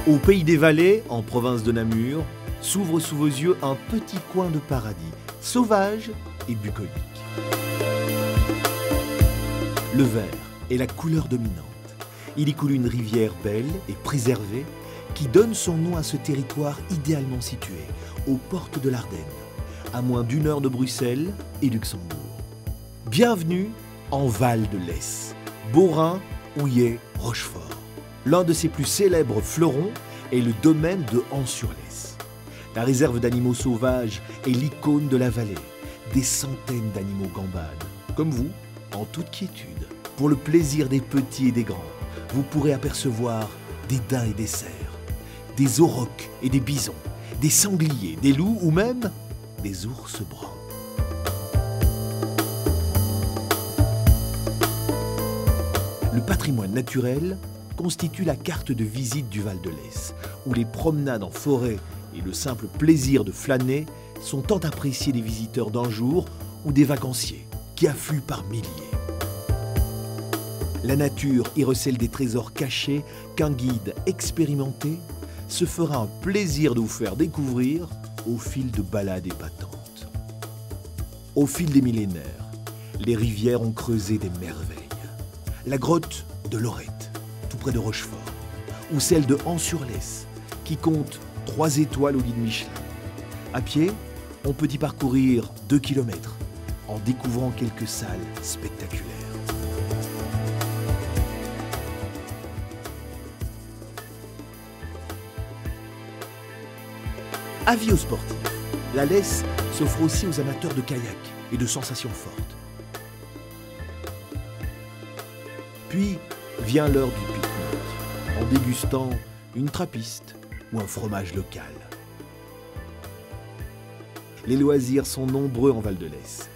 Au pays des Vallées, en province de Namur, s'ouvre sous vos yeux un petit coin de paradis, sauvage et bucolique. Le vert est la couleur dominante. Il y coule une rivière belle et préservée qui donne son nom à ce territoire idéalement situé, aux portes de l'Ardenne, à moins d'1 heure de Bruxelles et Luxembourg. Bienvenue en Val de l'Esse, Beaurain, Houillet, Rochefort. L'un de ses plus célèbres fleurons est le domaine de Ans-sur-Lesse. La réserve d'animaux sauvages est l'icône de la vallée. Des centaines d'animaux gambadent, comme vous, en toute quiétude. Pour le plaisir des petits et des grands, vous pourrez apercevoir des daims et des cerfs, des aurochs et des bisons, des sangliers, des loups ou même des ours bruns. Le patrimoine naturel constitue la carte de visite du Val de l'Esse, où les promenades en forêt et le simple plaisir de flâner sont tant appréciés des visiteurs d'un jour ou des vacanciers qui affluent par milliers. La nature y recèle des trésors cachés qu'un guide expérimenté se fera un plaisir de vous faire découvrir au fil de balades épatantes. Au fil des millénaires, les rivières ont creusé des merveilles. La grotte de Lorette, tout près de Rochefort, ou celle de Ans-sur-Lesse, qui compte 3 étoiles au guide Michelin. À pied, on peut y parcourir 2 km en découvrant quelques salles spectaculaires. Avis aux sportifs, la Lesse s'offre aussi aux amateurs de kayak et de sensations fortes. Puis vient l'heure du pique-nique, en dégustant une trappiste ou un fromage local. Les loisirs sont nombreux en Val de l'Esse.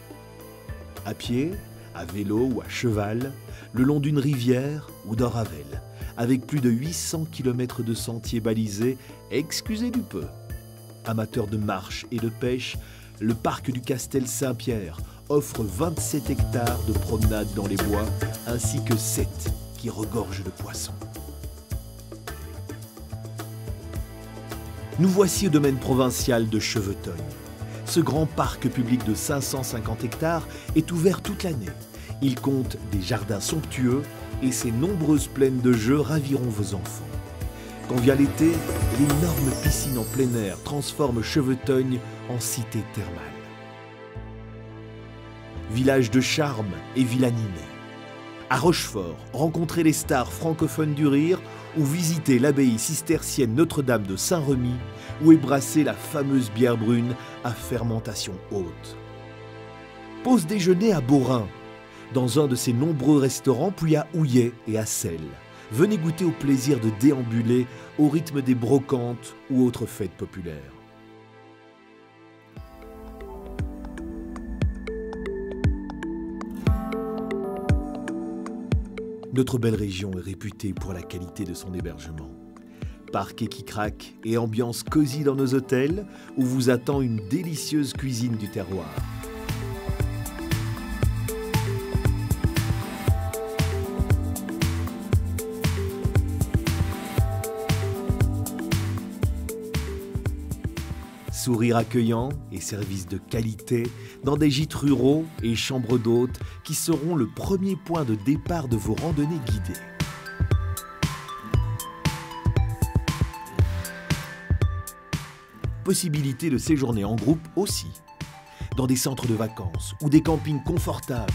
À pied, à vélo ou à cheval, le long d'une rivière ou d'un ravel, avec plus de 800 km de sentiers balisés, excusez du peu. Amateurs de marche et de pêche, le parc du Castel Saint-Pierre offre 27 hectares de promenades dans les bois, ainsi que 7 qui regorgent de poissons. Nous voici au domaine provincial de Cheveteuil. Ce grand parc public de 550 hectares est ouvert toute l'année. Il compte des jardins somptueux et ses nombreuses plaines de jeux raviront vos enfants. Quand vient l'été, l'énorme piscine en plein air transforme Cheveteuil en cité thermale. Village de charme et ville animée. À Rochefort, rencontrez les stars francophones du rire ou visitez l'abbaye cistercienne Notre-Dame de Saint-Remy où est brassée la fameuse bière brune à fermentation haute. Pause déjeuner à Beaurain, dans un de ses nombreux restaurants, puis à Houillet et à Celles. Venez goûter au plaisir de déambuler au rythme des brocantes ou autres fêtes populaires. Notre belle région est réputée pour la qualité de son hébergement. Parquet qui craque et ambiance cosy dans nos hôtels où vous attend une délicieuse cuisine du terroir. Sourires accueillants et services de qualité dans des gîtes ruraux et chambres d'hôtes qui seront le premier point de départ de vos randonnées guidées. Possibilité de séjourner en groupe aussi, dans des centres de vacances ou des campings confortables.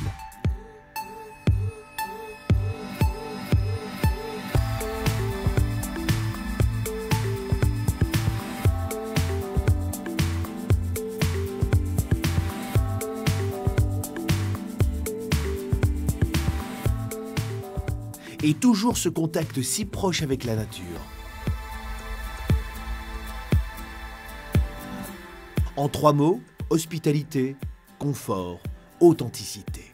Et toujours ce contact si proche avec la nature. En 3 mots, hospitalité, confort, authenticité.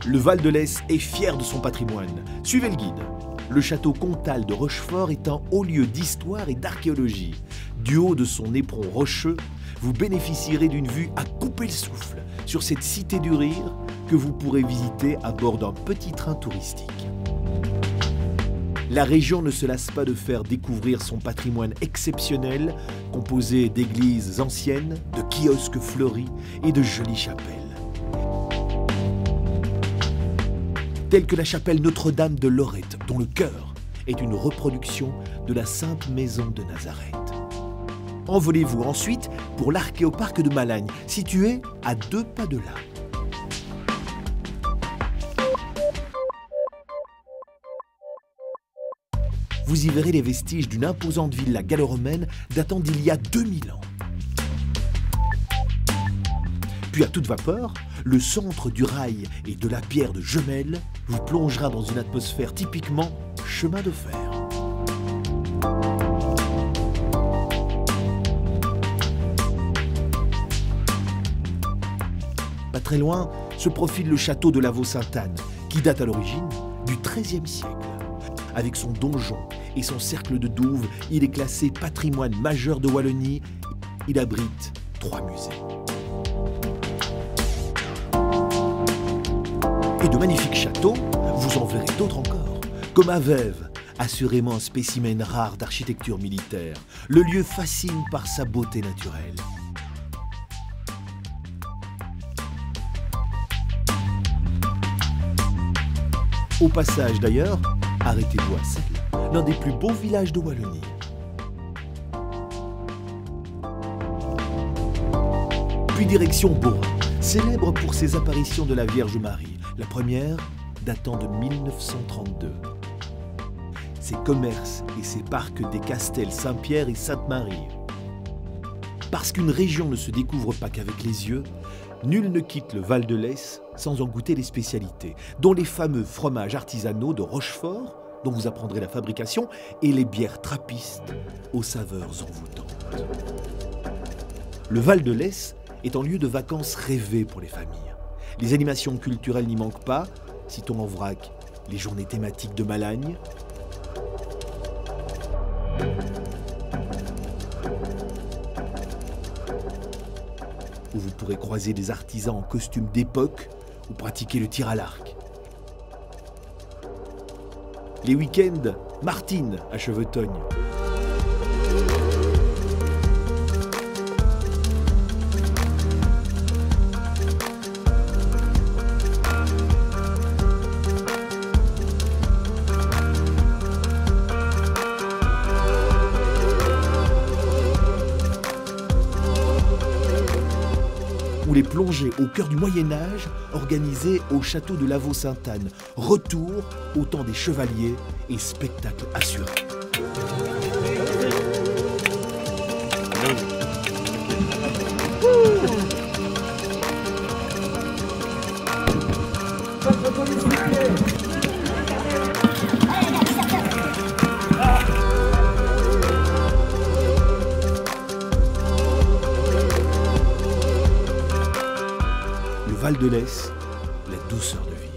Le Val de l'Esse est fier de son patrimoine. Suivez le guide. Le château comtal de Rochefort est un haut lieu d'histoire et d'archéologie. Du haut de son éperon rocheux, vous bénéficierez d'une vue à couper le souffle sur cette cité du rire que vous pourrez visiter à bord d'un petit train touristique. La région ne se lasse pas de faire découvrir son patrimoine exceptionnel, composé d'églises anciennes, de kiosques fleuris et de jolies chapelles. Telle que la chapelle Notre-Dame de Lorette, dont le chœur est une reproduction de la Sainte Maison de Nazareth. Envolez-vous ensuite pour l'archéoparc de Malagne, situé à 2 pas de là. Vous y verrez les vestiges d'une imposante villa gallo-romaine datant d'il y a 2000 ans. Puis à toute vapeur, le centre du rail et de la pierre de Jemelle vous plongera dans une atmosphère typiquement chemin de fer. Pas très loin se profile le château de Lavaux-Sainte-Anne, qui date à l'origine du XIIIe siècle. Avec son donjon et son cercle de douves, il est classé patrimoine majeur de Wallonie. Il abrite 3 musées. Et de magnifiques châteaux, vous en verrez d'autres encore, comme à Vèves, assurément un spécimen rare d'architecture militaire. Le lieu fascine par sa beauté naturelle. Au passage d'ailleurs, arrêtez-vous à Celle, l'un des plus beaux villages de Wallonie. Puis direction Beaurain, célèbre pour ses apparitions de la Vierge Marie, la première datant de 1932. Ses commerces et ses parcs des Castels Saint-Pierre et Sainte-Marie. Parce qu'une région ne se découvre pas qu'avec les yeux, nul ne quitte le Val de l'Esse sans en goûter les spécialités, dont les fameux fromages artisanaux de Rochefort, dont vous apprendrez la fabrication, et les bières trappistes aux saveurs envoûtantes. Le Val de l'Esse est un lieu de vacances rêvé pour les familles. Les animations culturelles n'y manquent pas, citons en vrac les journées thématiques de Malagne, où vous pourrez croiser des artisans en costume d'époque ou pratiquer le tir à l'arc. Les week-ends, Martine à Chevetogne. Ou les plongées au cœur du Moyen-Âge organisées au château de Lavaux-Sainte-Anne. Retour au temps des chevaliers et spectacle assuré. Val de l'Esse, la douceur de vie.